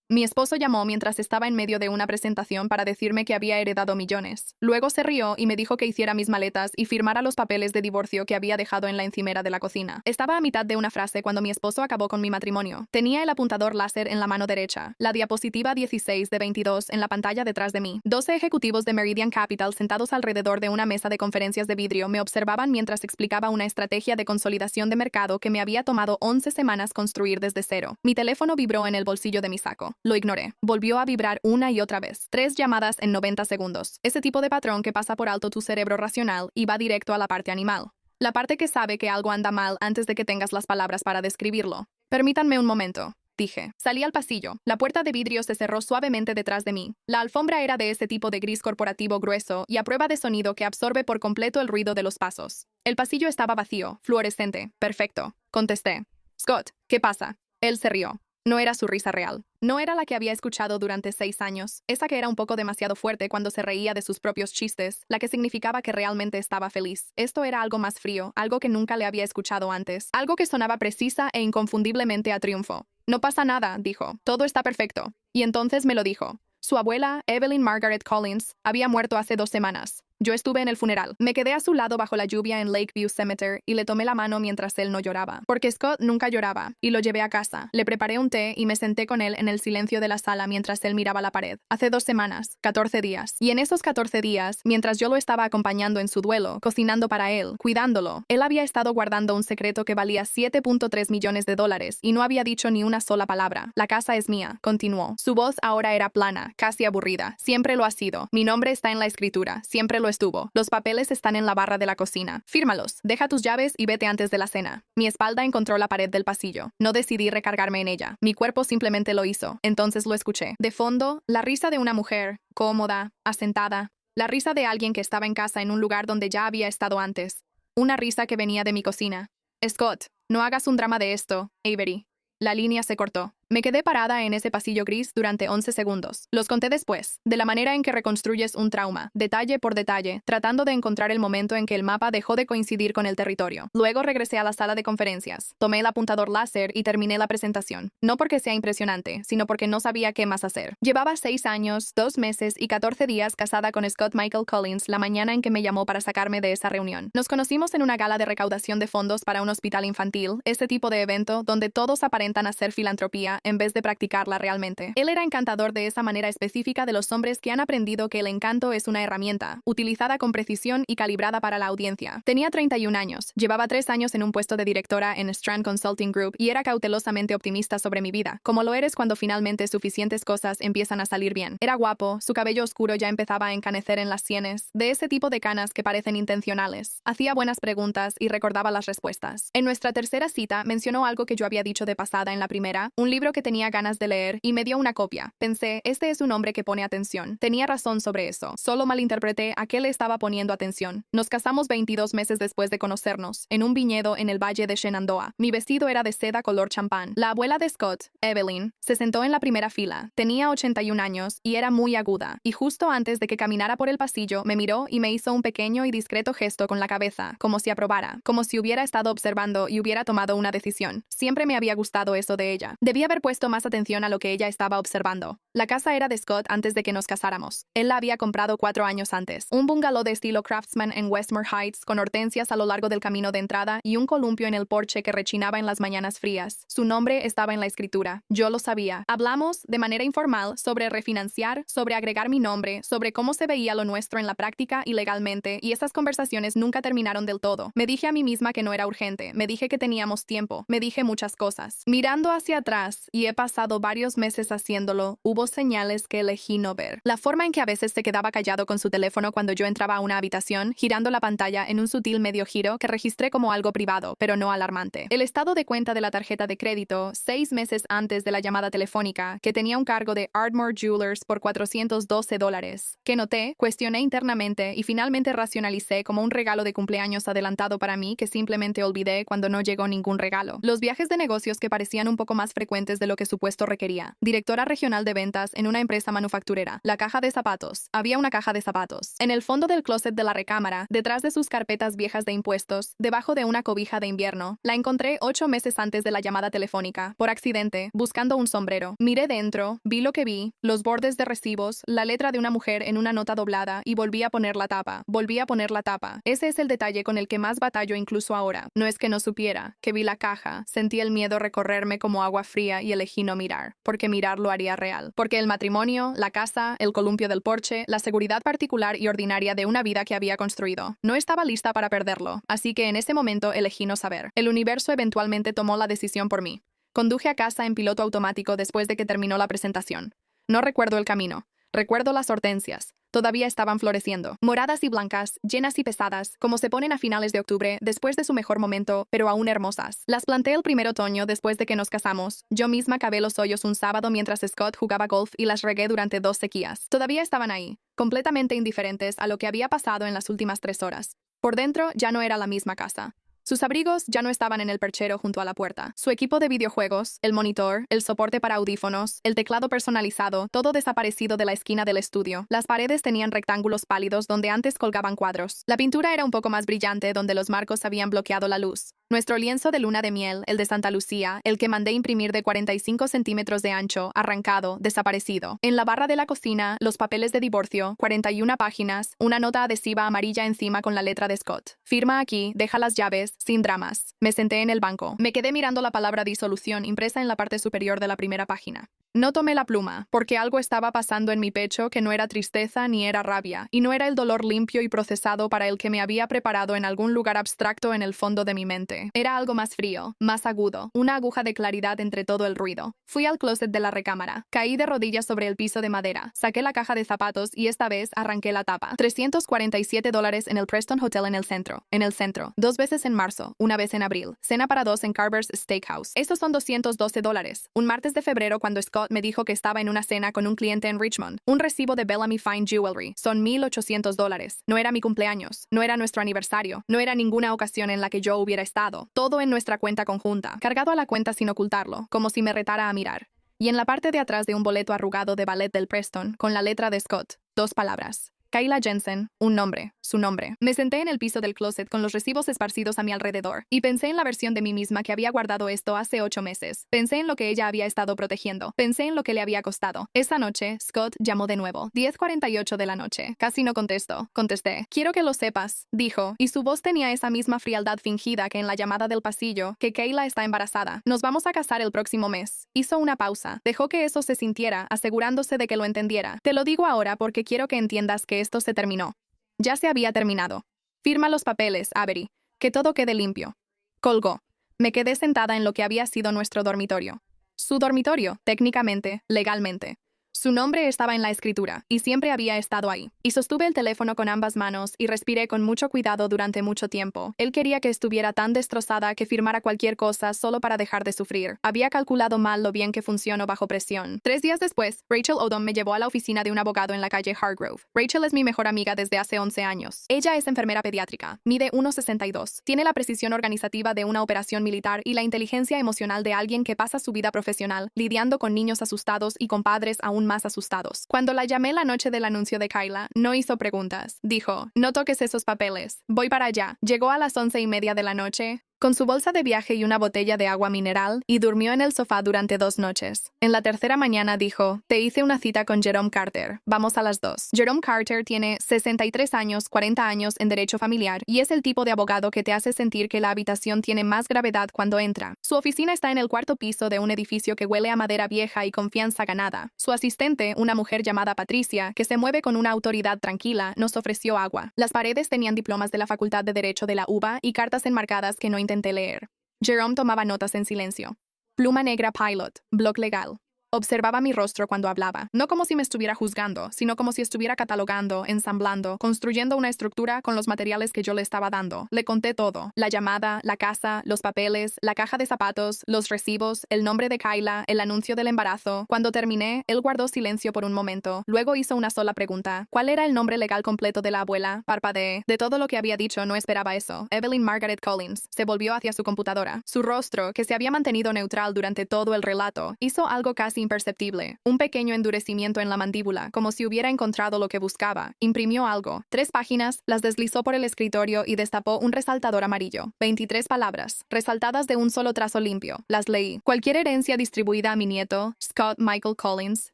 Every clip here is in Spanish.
Mi esposo llamó mientras estaba en medio de una presentación para decirme que había heredado millones. Luego se rió y me dijo que hiciera mis maletas y firmara los papeles de divorcio que había dejado en la encimera de la cocina. Estaba a mitad de una frase cuando mi esposo acabó con mi matrimonio. Tenía el apuntador láser en la mano derecha, la diapositiva 16 de 22 en la pantalla detrás de mí. 12 ejecutivos de Meridian Capital sentados alrededor de una mesa de conferencias de vidrio me observaban mientras explicaba una estrategia de consolidación de mercado que me había tomado 11 semanas construir desde cero. Mi teléfono vibró en el bolsillo de mi saco. Lo ignoré. Volvió a vibrar una y otra vez. 3 llamadas en 90 segundos. Ese tipo de patrón que pasa por alto tu cerebro racional y va directo a la parte animal. La parte que sabe que algo anda mal antes de que tengas las palabras para describirlo. Permítanme un momento, dije. Salí al pasillo. La puerta de vidrio se cerró suavemente detrás de mí. La alfombra era de ese tipo de gris corporativo grueso y a prueba de sonido que absorbe por completo el ruido de los pasos. El pasillo estaba vacío, fluorescente. Perfecto, contesté. Scott, ¿qué pasa? Él se rió. No era su risa real. No era la que había escuchado durante 6 años, esa que era un poco demasiado fuerte cuando se reía de sus propios chistes, la que significaba que realmente estaba feliz. Esto era algo más frío, algo que nunca le había escuchado antes, algo que sonaba precisa e inconfundiblemente a triunfo. No pasa nada, dijo. Todo está perfecto. Y entonces me lo dijo. Su abuela, Evelyn Margaret Collins, había muerto hace 2 semanas. Yo estuve en el funeral. Me quedé a su lado bajo la lluvia en Lakeview Cemetery y le tomé la mano mientras él no lloraba. Porque Scott nunca lloraba, y lo llevé a casa. Le preparé un té y me senté con él en el silencio de la sala mientras él miraba la pared. Hace 2 semanas, 14 días. Y en esos 14 días, mientras yo lo estaba acompañando en su duelo, cocinando para él, cuidándolo, él había estado guardando un secreto que valía $7.3 millones y no había dicho ni una sola palabra. La casa es mía, continuó. Su voz ahora era plana, casi aburrida. Siempre lo ha sido. Mi nombre está en la escritura. Siempre lo estuvo. Los papeles están en la barra de la cocina. Fírmalos. Deja tus llaves y vete antes de la cena. Mi espalda encontró la pared del pasillo. No decidí recargarme en ella. Mi cuerpo simplemente lo hizo. Entonces lo escuché. De fondo, la risa de una mujer, cómoda, asentada. La risa de alguien que estaba en casa en un lugar donde ya había estado antes. Una risa que venía de mi cocina. Scott, no hagas un drama de esto, Avery. La línea se cortó. Me quedé parada en ese pasillo gris durante 11 segundos. Los conté después, de la manera en que reconstruyes un trauma, detalle por detalle, tratando de encontrar el momento en que el mapa dejó de coincidir con el territorio. Luego regresé a la sala de conferencias, tomé el apuntador láser y terminé la presentación. No porque sea impresionante, sino porque no sabía qué más hacer. Llevaba 6 años, 2 meses y 14 días casada con Scott Michael Collins la mañana en que me llamó para sacarme de esa reunión. Nos conocimos en una gala de recaudación de fondos para un hospital infantil, ese tipo de evento donde todos aparentan hacer filantropía en vez de practicarla realmente. Él era encantador de esa manera específica de los hombres que han aprendido que el encanto es una herramienta, utilizada con precisión y calibrada para la audiencia. Tenía 31 años, llevaba 3 años en un puesto de directora en Strand Consulting Group y era cautelosamente optimista sobre mi vida, como lo eres cuando finalmente suficientes cosas empiezan a salir bien. Era guapo, su cabello oscuro ya empezaba a encanecer en las sienes, de ese tipo de canas que parecen intencionales. Hacía buenas preguntas y recordaba las respuestas. En nuestra tercera cita mencionó algo que yo había dicho de pasada en la primera, un libro que tenía ganas de leer y me dio una copia. Pensé, este es un hombre que pone atención. Tenía razón sobre eso. Solo malinterpreté a qué le estaba poniendo atención. Nos casamos 22 meses después de conocernos, en un viñedo en el valle de Shenandoah. Mi vestido era de seda color champán. La abuela de Scott, Evelyn, se sentó en la primera fila. Tenía 81 años y era muy aguda. Y justo antes de que caminara por el pasillo, me miró y me hizo un pequeño y discreto gesto con la cabeza, como si aprobara, como si hubiera estado observando y hubiera tomado una decisión. Siempre me había gustado eso de ella. Debía haber puesto más atención a lo que ella estaba observando. La casa era de Scott antes de que nos casáramos. Él la había comprado 4 años antes. Un bungalow de estilo craftsman en Westmore Heights, con hortensias a lo largo del camino de entrada y un columpio en el porche que rechinaba en las mañanas frías. Su nombre estaba en la escritura. Yo lo sabía. Hablamos, de manera informal, sobre refinanciar, sobre agregar mi nombre, sobre cómo se veía lo nuestro en la práctica y legalmente, y esas conversaciones nunca terminaron del todo. Me dije a mí misma que no era urgente. Me dije que teníamos tiempo. Me dije muchas cosas. Mirando hacia atrás, y he pasado varios meses haciéndolo, hubo señales que elegí no ver. La forma en que a veces se quedaba callado con su teléfono cuando yo entraba a una habitación, girando la pantalla en un sutil medio giro que registré como algo privado, pero no alarmante. El estado de cuenta de la tarjeta de crédito, 6 meses antes de la llamada telefónica, que tenía un cargo de Ardmore Jewelers por $412, que noté, cuestioné internamente y finalmente racionalicé como un regalo de cumpleaños adelantado para mí que simplemente olvidé cuando no llegó ningún regalo. Los viajes de negocios que parecían un poco más frecuentes de lo que su puesto requería. Directora regional de ventas ventas en una empresa manufacturera. La caja de zapatos. Había una caja de zapatos. En el fondo del closet de la recámara, detrás de sus carpetas viejas de impuestos, debajo de una cobija de invierno. La encontré 8 meses antes de la llamada telefónica, por accidente, buscando un sombrero. Miré dentro, vi lo que vi, los bordes de recibos, la letra de una mujer en una nota doblada y volví a poner la tapa. Volví a poner la tapa. Ese es el detalle con el que más batallo incluso ahora. No es que no supiera, que vi la caja, sentí el miedo recorrerme como agua fría y elegí no mirar, porque mirar lo haría real. Porque el matrimonio, la casa, el columpio del porche, la seguridad particular y ordinaria de una vida que había construido. No estaba lista para perderlo, así que en ese momento elegí no saber. El universo eventualmente tomó la decisión por mí. Conduje a casa en piloto automático después de que terminó la presentación. No recuerdo el camino. Recuerdo las hortensias. Todavía estaban floreciendo, moradas y blancas, llenas y pesadas, como se ponen a finales de octubre, después de su mejor momento, pero aún hermosas. Las planté el primer otoño después de que nos casamos. Yo misma cavé los hoyos un sábado mientras Scott jugaba golf y las regué durante 2 sequías. Todavía estaban ahí, completamente indiferentes a lo que había pasado en las últimas 3 horas. Por dentro ya no era la misma casa. Sus abrigos ya no estaban en el perchero junto a la puerta. Su equipo de videojuegos, el monitor, el soporte para audífonos, el teclado personalizado, todo desaparecido de la esquina del estudio. Las paredes tenían rectángulos pálidos donde antes colgaban cuadros. La pintura era un poco más brillante donde los marcos habían bloqueado la luz. Nuestro lienzo de luna de miel, el de Santa Lucía, el que mandé imprimir de 45 centímetros de ancho, arrancado, desaparecido. En la barra de la cocina, los papeles de divorcio, 41 páginas, una nota adhesiva amarilla encima con la letra de Scott. Firma aquí, deja las llaves, sin dramas. Me senté en el banco. Me quedé mirando la palabra disolución impresa en la parte superior de la primera página. No tomé la pluma, porque algo estaba pasando en mi pecho que no era tristeza ni era rabia, y no era el dolor limpio y procesado para el que me había preparado en algún lugar abstracto en el fondo de mi mente. Era algo más frío, más agudo, una aguja de claridad entre todo el ruido. Fui al closet de la recámara. Caí de rodillas sobre el piso de madera. Saqué la caja de zapatos y esta vez arranqué la tapa. $347 en el Preston Hotel en el centro. En el centro. 2 veces en marzo, una vez en abril. Cena para 2 en Carver's Steakhouse. Estos son $212. Un martes de febrero cuando Scott me dijo que estaba en una cena con un cliente en Richmond. Un recibo de Bellamy Fine Jewelry. Son $1,800. No era mi cumpleaños. No era nuestro aniversario. No era ninguna ocasión en la que yo hubiera estado. Todo en nuestra cuenta conjunta. Cargado a la cuenta sin ocultarlo, como si me retara a mirar. Y en la parte de atrás de un boleto arrugado de ballet del Preston, con la letra de Scott, 2 palabras. Kayla Jensen, un nombre, su nombre. Me senté en el piso del closet con los recibos esparcidos a mi alrededor y pensé en la versión de mí misma que había guardado esto hace 8 meses. Pensé en lo que ella había estado protegiendo. Pensé en lo que le había costado. Esa noche, Scott llamó de nuevo. 10:48 de la noche. Casi no contestó. Contesté. Quiero que lo sepas, dijo, y su voz tenía esa misma frialdad fingida que en la llamada del pasillo, que Kayla está embarazada. Nos vamos a casar el próximo mes. Hizo una pausa. Dejó que eso se sintiera, asegurándose de que lo entendiera. Te lo digo ahora porque quiero que entiendas que esto se terminó. Ya se había terminado. Firma los papeles, Avery. Que todo quede limpio. Colgó. Me quedé sentada en lo que había sido nuestro dormitorio. Su dormitorio, técnicamente, legalmente. Su nombre estaba en la escritura, y siempre había estado ahí. Y sostuve el teléfono con ambas manos y respiré con mucho cuidado durante mucho tiempo. Él quería que estuviera tan destrozada que firmara cualquier cosa solo para dejar de sufrir. Había calculado mal lo bien que funciono bajo presión. 3 días después, Rachel Odom me llevó a la oficina de un abogado en la calle Hargrove. Rachel es mi mejor amiga desde hace 11 años. Ella es enfermera pediátrica. Mide 1,62. Tiene la precisión organizativa de una operación militar y la inteligencia emocional de alguien que pasa su vida profesional lidiando con niños asustados y con padres aún más asustados. Cuando la llamé la noche del anuncio de Kayla, no hizo preguntas. Dijo, no toques esos papeles. Voy para allá. Llegó a las 11:30 de la noche, con su bolsa de viaje y una botella de agua mineral, y durmió en el sofá durante 2 noches. En la tercera mañana dijo, te hice una cita con Jerome Carter. Vamos a las 2. Jerome Carter tiene 63 años, 40 años en derecho familiar, y es el tipo de abogado que te hace sentir que la habitación tiene más gravedad cuando entra. Su oficina está en el 4º piso de un edificio que huele a madera vieja y confianza ganada. Su asistente, una mujer llamada Patricia, que se mueve con una autoridad tranquila, nos ofreció agua. Las paredes tenían diplomas de la Facultad de Derecho de la UBA y cartas enmarcadas que no intenté leer. Jerome tomaba notas en silencio. Pluma negra Pilot, blog legal. Observaba mi rostro cuando hablaba, no como si me estuviera juzgando, sino como si estuviera catalogando, ensamblando, construyendo una estructura con los materiales que yo le estaba dando. Le conté todo: la llamada, la casa, los papeles, la caja de zapatos, los recibos, el nombre de Kayla, el anuncio del embarazo. Cuando terminé, él guardó silencio por un momento. Luego hizo una sola pregunta. ¿Cuál era el nombre legal completo de la abuela? Parpadeé. De todo lo que había dicho, no esperaba eso. Evelyn Margaret Collins. Se volvió hacia su computadora. Su rostro, que se había mantenido neutral durante todo el relato, hizo algo casi imperceptible, un pequeño endurecimiento en la mandíbula, como si hubiera encontrado lo que buscaba. Imprimió algo. 3 páginas, las deslizó por el escritorio y destapó un resaltador amarillo. 23 palabras, resaltadas de un solo trazo limpio. Las leí. Cualquier herencia distribuida a mi nieto, Scott Michael Collins,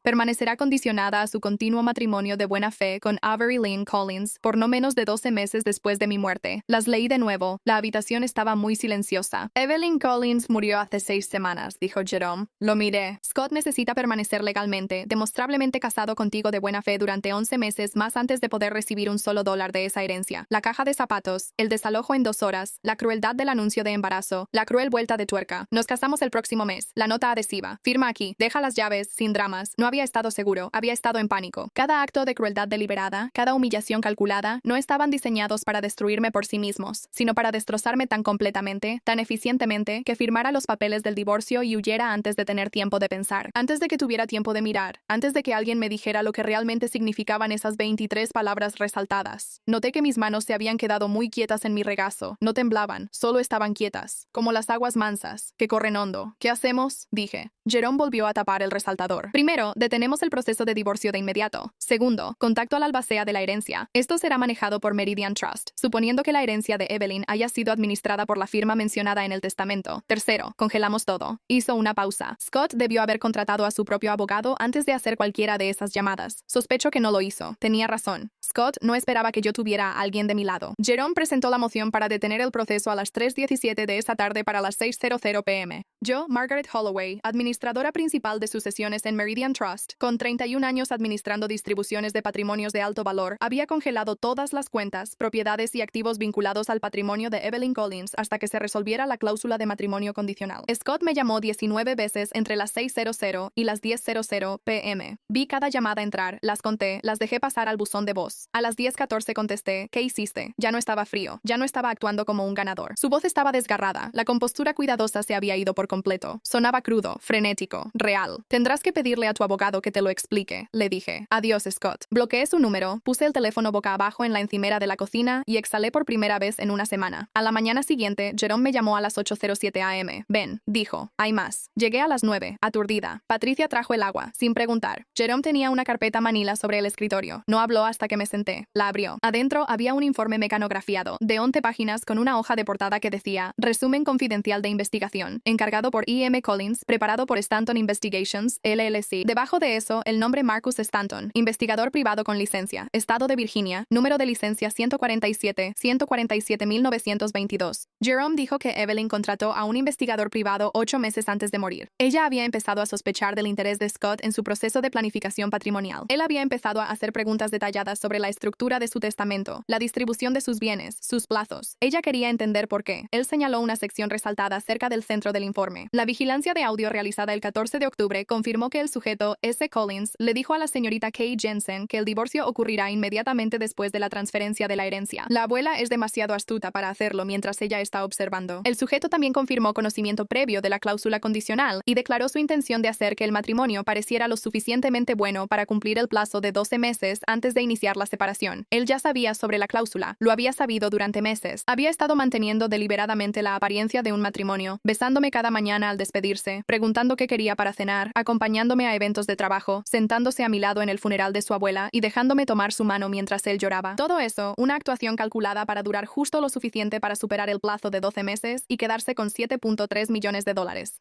permanecerá condicionada a su continuo matrimonio de buena fe con Avery Lynn Collins por no menos de 12 meses después de mi muerte. Las leí de nuevo. La habitación estaba muy silenciosa. Evelyn Collins murió hace 6 semanas, dijo Jerome. Lo miré. Scott necesita permanecer legalmente, demostrablemente casado contigo de buena fe durante 11 meses más antes de poder recibir un solo dólar de esa herencia. La caja de zapatos, el desalojo en 2 horas, la crueldad del anuncio de embarazo, la cruel vuelta de tuerca. Nos casamos el próximo mes. La nota adhesiva. Firma aquí. Deja las llaves, sin dramas. No había estado seguro. Había estado en pánico. Cada acto de crueldad deliberada, cada humillación calculada, no estaban diseñados para destruirme por sí mismos, sino para destrozarme tan completamente, tan eficientemente, que firmara los papeles del divorcio y huyera antes de tener tiempo de pensar, antes de que tuviera tiempo de mirar, antes de que alguien me dijera lo que realmente significaban esas 23 palabras resaltadas. Noté que mis manos se habían quedado muy quietas en mi regazo. No temblaban, solo estaban quietas, como las aguas mansas, que corren hondo. ¿Qué hacemos?, dije. Jerome volvió a tapar el resaltador. Primero, detenemos el proceso de divorcio de inmediato. Segundo, contacto al albacea de la herencia. Esto será manejado por Meridian Trust, suponiendo que la herencia de Evelyn haya sido administrada por la firma mencionada en el testamento. Tercero, congelamos todo. Hizo una pausa. Scott debió haber contratado a su propio abogado antes de hacer cualquiera de esas llamadas. Sospecho que no lo hizo. Tenía razón. Scott no esperaba que yo tuviera a alguien de mi lado. Jerome presentó la moción para detener el proceso a las 3:17 de esa tarde para las 6:00 p.m. Yo, Margaret Holloway, administradora principal de sucesiones en Meridian Trust, con 31 años administrando distribuciones de patrimonios de alto valor, había congelado todas las cuentas, propiedades y activos vinculados al patrimonio de Evelyn Collins hasta que se resolviera la cláusula de matrimonio condicional. Scott me llamó 19 veces entre las 6:00 y las 10:00 p.m. Vi cada llamada entrar, las conté, las dejé pasar al buzón de voz. A las 10:14 contesté, ¿qué hiciste? Ya no estaba frío, ya no estaba actuando como un ganador. Su voz estaba desgarrada, la compostura cuidadosa se había ido por completo. Sonaba crudo, frenético, real. Tendrás que pedirle a tu abogado que te lo explique, le dije. Adiós, Scott. Bloqueé su número, puse el teléfono boca abajo en la encimera de la cocina y exhalé por primera vez en una semana. A la mañana siguiente, Jerome me llamó a las 8:07 a.m. Ven, dijo, hay más. Llegué a las 9, aturdida. Patricia trajo el agua, sin preguntar. Jerome tenía una carpeta manila sobre el escritorio. No habló hasta que me senté. La abrió. Adentro había un informe mecanografiado, de 11 páginas con una hoja de portada que decía, resumen confidencial de investigación, encargado por E.M. Collins, preparado por Stanton Investigations, LLC. Debajo de eso, el nombre Marcus Stanton, investigador privado con licencia, Estado de Virginia, número de licencia 147-1922. Jerome dijo que Evelyn contrató a un investigador privado 8 meses antes de morir. Ella había empezado a sospechar del interés de Scott en su proceso de planificación patrimonial. Él había empezado a hacer preguntas detalladas sobre la estructura de su testamento, la distribución de sus bienes, sus plazos. Ella quería entender por qué. Él señaló una sección resaltada cerca del centro del informe. La vigilancia de audio realizada el 14 de octubre confirmó que el sujeto, S. Collins, le dijo a la señorita Kay Jensen que el divorcio ocurrirá inmediatamente después de la transferencia de la herencia. La abuela es demasiado astuta para hacerlo mientras ella está observando. El sujeto también confirmó conocimiento previo de la cláusula condicional y declaró su intención de hacer que el matrimonio pareciera lo suficientemente bueno para cumplir el plazo de 12 meses antes de iniciar la separación. Él ya sabía sobre la cláusula, lo había sabido durante meses. Había estado manteniendo deliberadamente la apariencia de un matrimonio, besándome cada mañana al despedirse, preguntando qué quería para cenar, acompañándome a eventos de trabajo, sentándose a mi lado en el funeral de su abuela y dejándome tomar su mano mientras él lloraba. Todo eso, una actuación calculada para durar justo lo suficiente para superar el plazo de 12 meses y quedarse con $7.3 millones.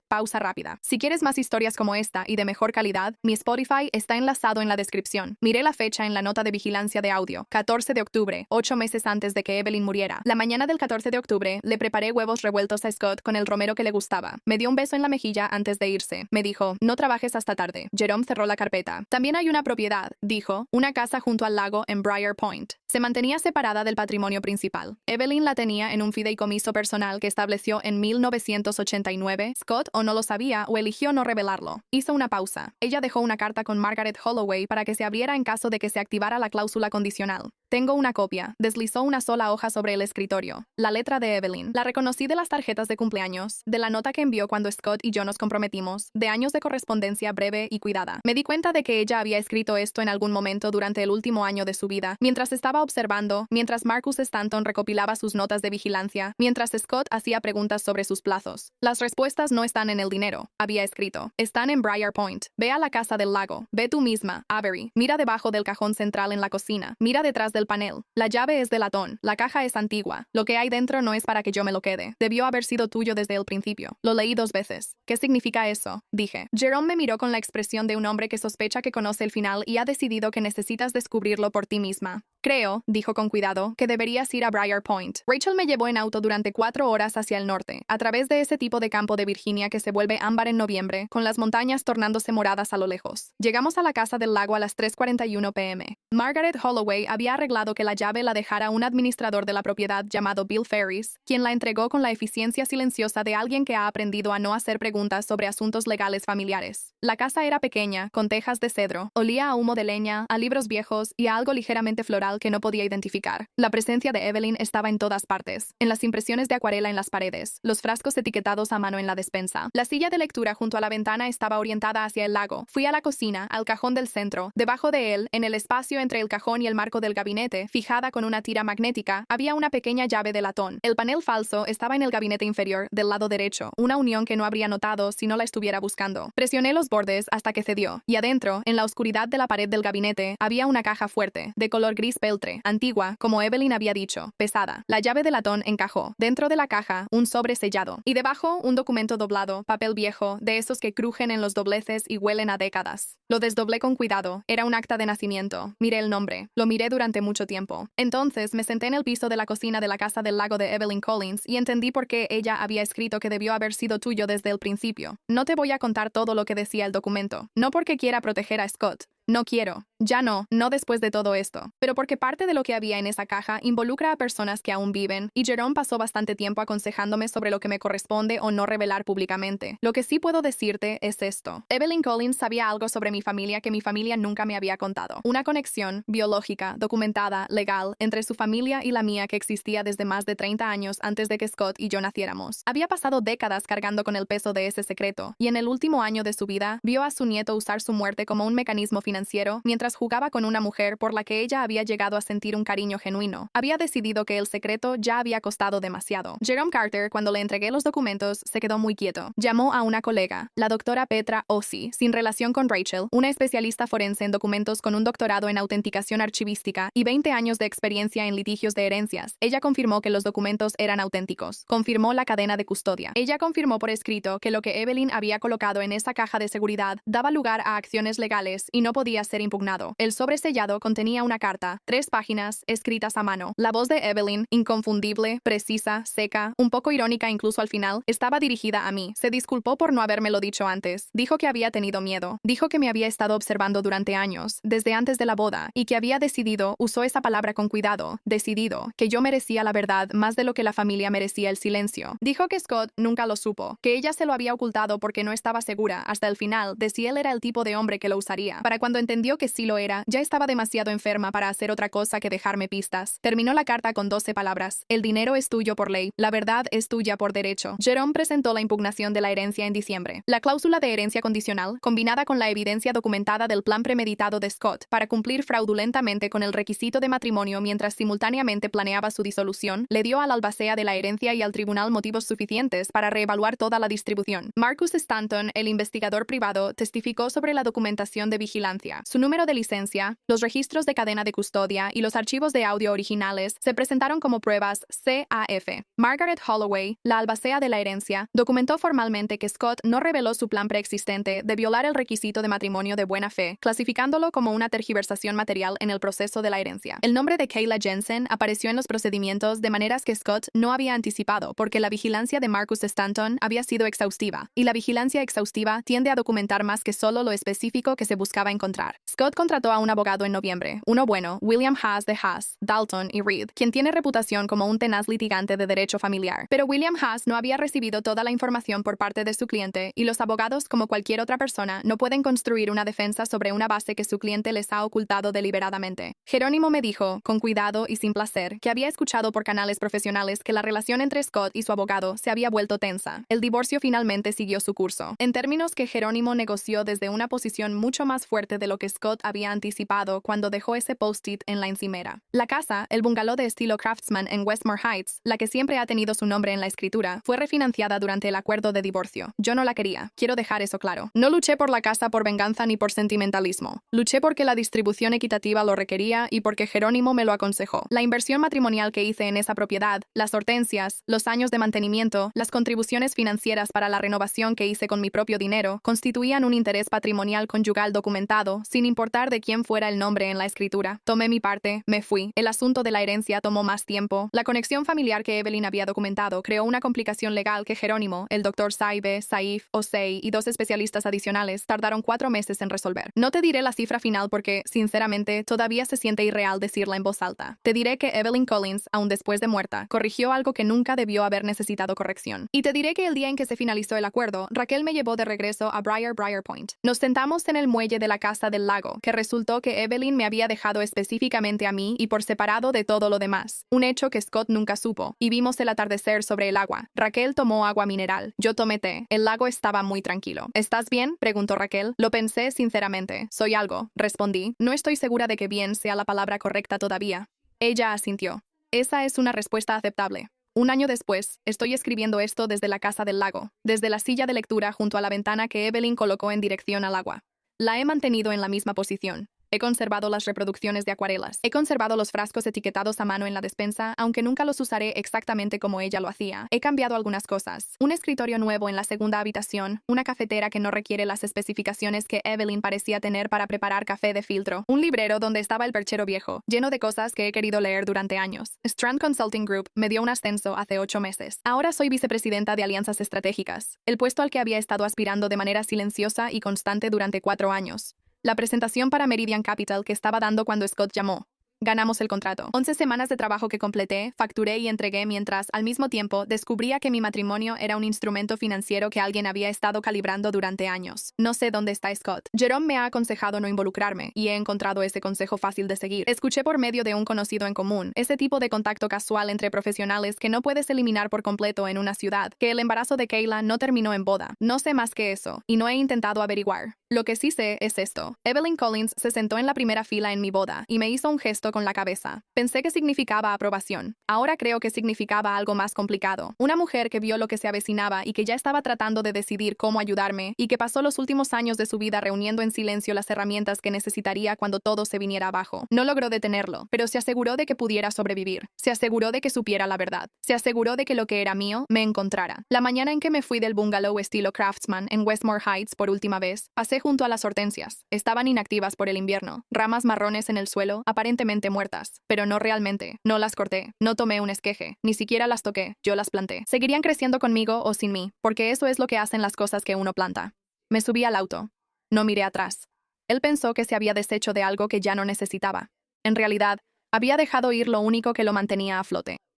Pausa rápida. Si quieres más historias como esta y de mejor calidad, mi Spotify está enlazado en la descripción. Miré la fecha en la nota de vigilancia de audio, 14 de octubre, 8 meses antes de que Evelyn muriera. La mañana del 14 de octubre, le preparé huevos revueltos a Scott con el romero que le gustaba. Me dio un beso en la mejilla antes de irse. Me dijo, no trabajes hasta tarde. Jerome cerró la carpeta. También hay una propiedad, dijo, una casa junto al lago en Briar Point. Se mantenía separada del patrimonio principal. Evelyn la tenía en un fideicomiso personal que estableció en 1989. Scott o no lo sabía o eligió no revelarlo. Hizo una pausa. Ella dejó una carta con Margaret Holloway para que se abriera en caso de que se activara la cláusula condicional. Tengo una copia. Deslizó una sola hoja sobre el escritorio. La letra de Evelyn. La reconocí de las tarjetas de cumpleaños, de la nota que envió cuando Scott y yo nos comprometimos, de años de correspondencia breve y cuidada. Me di cuenta de que ella había escrito esto en algún momento durante el último año de su vida, mientras estaba observando, mientras Marcus Stanton recopilaba sus notas de vigilancia, mientras Scott hacía preguntas sobre sus plazos. Las respuestas no están en el dinero, había escrito. Están en Briar Point. Ve a la casa del lago. Ve tú misma, Avery. Mira debajo del cajón central en la cocina. Mira detrás del panel. La llave es de latón. La caja es antigua. Lo que hay dentro no es para que yo me lo quede. Debió haber sido tuyo desde el principio. Lo leí 2 veces. ¿Qué significa eso? Dije. Jerome me miró con la expresión de un hombre que sospecha que conoce el final y ha decidido que necesitas descubrirlo por ti misma. Creo, dijo con cuidado, que deberías ir a Briar Point. Rachel me llevó en auto durante 4 horas hacia el norte, a través de ese tipo de campo de Virginia que se vuelve ámbar en noviembre, con las montañas tornándose moradas a lo lejos. Llegamos a la casa del lago a las 3:41 p.m. Margaret Holloway había arreglado que la llave la dejara un administrador de la propiedad llamado Bill Ferris, quien la entregó con la eficiencia silenciosa de alguien que ha aprendido a no hacer preguntas sobre asuntos legales familiares. La casa era pequeña, con tejas de cedro, olía a humo de leña, a libros viejos y a algo ligeramente floral que no podía identificar. La presencia de Evelyn estaba en todas partes, en las impresiones de acuarela en las paredes, los frascos etiquetados a mano en la despensa. La silla de lectura junto a la ventana estaba orientada hacia el lago. Fui a la cocina, al cajón del centro. Debajo de él, en el espacio entre el cajón y el marco del gabinete, fijada con una tira magnética, había una pequeña llave de latón. El panel falso estaba en el gabinete inferior, del lado derecho, una unión que no habría notado si no la estuviera buscando. Presioné los bordes hasta que cedió, y adentro, en la oscuridad de la pared del gabinete, había una caja fuerte, de color gris peltre, antigua, como Evelyn había dicho, pesada. La llave de latón encajó. Dentro de la caja, un sobre sellado. Y debajo, un documento doblado, papel viejo, de esos que crujen en los dobleces y huelen a décadas. Lo desdoblé con cuidado. Era un acta de nacimiento. Miré el nombre. Lo miré durante mucho tiempo. Entonces, me senté en el piso de la cocina de la casa del lago de Evelyn Collins y entendí por qué ella había escrito que debió haber sido tuyo desde el principio. No te voy a contar todo lo que decía el documento. No porque quiera proteger a Scott. No quiero. Ya no después de todo esto. Pero porque parte de lo que había en esa caja involucra a personas que aún viven, y Jerome pasó bastante tiempo aconsejándome sobre lo que me corresponde o no revelar públicamente. Lo que sí puedo decirte es esto. Evelyn Collins sabía algo sobre mi familia que mi familia nunca me había contado. Una conexión biológica, documentada, legal, entre su familia y la mía que existía desde más de 30 años antes de que Scott y yo naciéramos. Había pasado décadas cargando con el peso de ese secreto, y en el último año de su vida, vio a su nieto usar su muerte como un mecanismo financiero mientras jugaba con una mujer por la que ella había llegado a sentir un cariño genuino. Había decidido que el secreto ya había costado demasiado. Jerome Carter, cuando le entregué los documentos, se quedó muy quieto. Llamó a una colega, la doctora Petra Ossi, sin relación con Rachel, una especialista forense en documentos con un doctorado en autenticación archivística y 20 años de experiencia en litigios de herencias. Ella confirmó que los documentos eran auténticos. Confirmó la cadena de custodia. Ella confirmó por escrito que lo que Evelyn había colocado en esa caja de seguridad daba lugar a acciones legales y no podía ser impugnado. El sobre sellado contenía una carta, 3 páginas, escritas a mano. La voz de Evelyn, inconfundible, precisa, seca, un poco irónica incluso al final, estaba dirigida a mí. Se disculpó por no habérmelo dicho antes. Dijo que había tenido miedo. Dijo que me había estado observando durante años, desde antes de la boda, y que había decidido, usó esa palabra con cuidado, decidido, que yo merecía la verdad más de lo que la familia merecía el silencio. Dijo que Scott nunca lo supo, que ella se lo había ocultado porque no estaba segura, hasta el final, de si él era el tipo de hombre que lo usaría. Para cuando entendió que sí lo era, ya estaba demasiado enferma para hacer otra cosa que dejarme pistas. Terminó la carta con 12 palabras. El dinero es tuyo por ley. La verdad es tuya por derecho. Jerome presentó la impugnación de la herencia en diciembre. La cláusula de herencia condicional, combinada con la evidencia documentada del plan premeditado de Scott para cumplir fraudulentamente con el requisito de matrimonio mientras simultáneamente planeaba su disolución, le dio al albacea de la herencia y al tribunal motivos suficientes para reevaluar toda la distribución. Marcus Stanton, el investigador privado, testificó sobre la documentación de vigilancia. Su número de licencia, los registros de cadena de custodia y los archivos de audio originales se presentaron como pruebas CAF. Margaret Holloway, la albacea de la herencia, documentó formalmente que Scott no reveló su plan preexistente de violar el requisito de matrimonio de buena fe, clasificándolo como una tergiversación material en el proceso de la herencia. El nombre de Kayla Jensen apareció en los procedimientos de maneras que Scott no había anticipado porque la vigilancia de Marcus Stanton había sido exhaustiva, y la vigilancia exhaustiva tiende a documentar más que solo lo específico que se buscaba encontrar. Scott contrató a un abogado en noviembre, uno bueno, William Haas de Haas, Dalton y Reed, quien tiene reputación como un tenaz litigante de derecho familiar. Pero William Haas no había recibido toda la información por parte de su cliente y los abogados, como cualquier otra persona, no pueden construir una defensa sobre una base que su cliente les ha ocultado deliberadamente. Jerónimo me dijo, con cuidado y sin placer, que había escuchado por canales profesionales que la relación entre Scott y su abogado se había vuelto tensa. El divorcio finalmente siguió su curso, en términos que Jerónimo negoció desde una posición mucho más fuerte de lo que Scott había anticipado cuando dejó ese post-it en la encimera. La casa, el bungalow de estilo Craftsman en Westmore Heights, la que siempre ha tenido su nombre en la escritura, fue refinanciada durante el acuerdo de divorcio. Yo no la quería, quiero dejar eso claro. No luché por la casa por venganza ni por sentimentalismo. Luché porque la distribución equitativa lo requería y porque Jerónimo me lo aconsejó. La inversión matrimonial que hice en esa propiedad, las hortensias, los años de mantenimiento, las contribuciones financieras para la renovación que hice con mi propio dinero, constituían un interés patrimonial conyugal documentado, sin importar de quién fuera el nombre en la escritura. Tomé mi parte, me fui. El asunto de la herencia tomó más tiempo. La conexión familiar que Evelyn había documentado creó una complicación legal que Jerónimo, el doctor Saibe, Saif, Osei y 2 especialistas adicionales tardaron 4 meses en resolver. No te diré la cifra final porque, sinceramente, todavía se siente irreal decirla en voz alta. Te diré que Evelyn Collins, aún después de muerta, corrigió algo que nunca debió haber necesitado corrección. Y te diré que el día en que se finalizó el acuerdo, Raquel me llevó de regreso a Briar Point. Nos sentamos en el muelle de la Casa del Lago, que resultó que Evelyn me había dejado específicamente a mí y por separado de todo lo demás, un hecho que Scott nunca supo, y vimos el atardecer sobre el agua. Raquel tomó agua mineral, yo tomé té. El lago estaba muy tranquilo. ¿Estás bien?, preguntó Raquel. Lo pensé sinceramente. Soy algo, respondí. No estoy segura de que bien sea la palabra correcta todavía. Ella asintió. Esa es una respuesta aceptable. Un año después, estoy escribiendo esto desde la Casa del Lago, desde la silla de lectura junto a la ventana que Evelyn colocó en dirección al agua. La he mantenido en la misma posición. He conservado las reproducciones de acuarelas. He conservado los frascos etiquetados a mano en la despensa, aunque nunca los usaré exactamente como ella lo hacía. He cambiado algunas cosas. Un escritorio nuevo en la segunda habitación, una cafetera que no requiere las especificaciones que Evelyn parecía tener para preparar café de filtro, un librero donde estaba el perchero viejo, lleno de cosas que he querido leer durante años. Strand Consulting Group me dio un ascenso hace 8 meses. Ahora soy vicepresidenta de alianzas estratégicas, el puesto al que había estado aspirando de manera silenciosa y constante durante 4 años. La presentación para Meridian Capital que estaba dando cuando Scott llamó. Ganamos el contrato. 11 semanas de trabajo que completé, facturé y entregué mientras, al mismo tiempo, descubría que mi matrimonio era un instrumento financiero que alguien había estado calibrando durante años. No sé dónde está Scott. Jerome me ha aconsejado no involucrarme, y he encontrado ese consejo fácil de seguir. Escuché por medio de un conocido en común, ese tipo de contacto casual entre profesionales que no puedes eliminar por completo en una ciudad, que el embarazo de Kayla no terminó en boda. No sé más que eso, y no he intentado averiguar. Lo que sí sé es esto. Evelyn Collins se sentó en la primera fila en mi boda, y me hizo un gesto con la cabeza. Pensé que significaba aprobación. Ahora creo que significaba algo más complicado. Una mujer que vio lo que se avecinaba y que ya estaba tratando de decidir cómo ayudarme, y que pasó los últimos años de su vida reuniendo en silencio las herramientas que necesitaría cuando todo se viniera abajo. No logró detenerlo, pero se aseguró de que pudiera sobrevivir. Se aseguró de que supiera la verdad. Se aseguró de que lo que era mío me encontrara. La mañana en que me fui del bungalow estilo Craftsman en Westmore Heights por última vez, pasé junto a las hortensias. Estaban inactivas por el invierno, ramas marrones en el suelo, aparentemente muertas. Pero no realmente. No las corté. No tomé un esqueje. Ni siquiera las toqué. Yo las planté. Seguirían creciendo conmigo o sin mí, porque eso es lo que hacen las cosas que uno planta. Me subí al auto. No miré atrás. Él pensó que se había deshecho de algo que ya no necesitaba. En realidad, había dejado ir lo único que lo mantenía a flote.